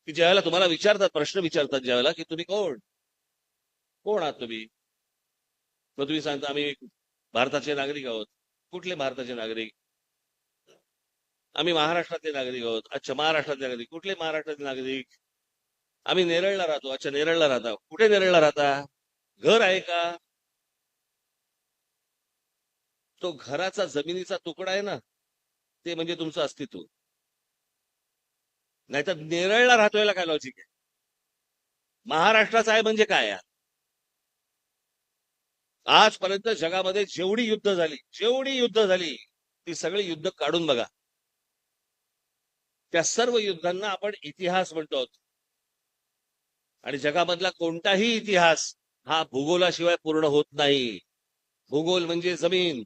की ज्यावेळेला तुम्हाला विचारतात, प्रश्न विचारतात ज्यावेळेला, की तुम्ही कोण कोण आहात तुम्ही, मग तुम्ही सांगता आम्ही भारताचे नागरिक आहोत. कुठले भारताचे नागरिक? आम्ही महाराष्ट्रातले नागरिक आहोत. अच्छा, महाराष्ट्रातले नागरिक. कुठले महाराष्ट्रातले नागरिक? आम्ही नेरळला राहतो. अच्छा, नेरळला राहता. कुठे नेरळला राहता? घर आहे का? तो घराचा जमिनीचा तुकडा आहे ना, ते म्हणजे तुमचं अस्तित्व. नाहीतर नेरळला राहतोयला काय लॉजिक आहे? महाराष्ट्राचा आहे म्हणजे काय आहे? आजपर्यंत जगामध्ये जेवढी युद्ध झाली ती सगळी युद्ध काढून बघा. त्या सर्व युद्धांना आपण इतिहास म्हणतो आहोत. आणि जगामधला कोणताही इतिहास हा भूगोलाशिवाय पूर्ण होत नाही. भूगोल म्हणजे जमीन,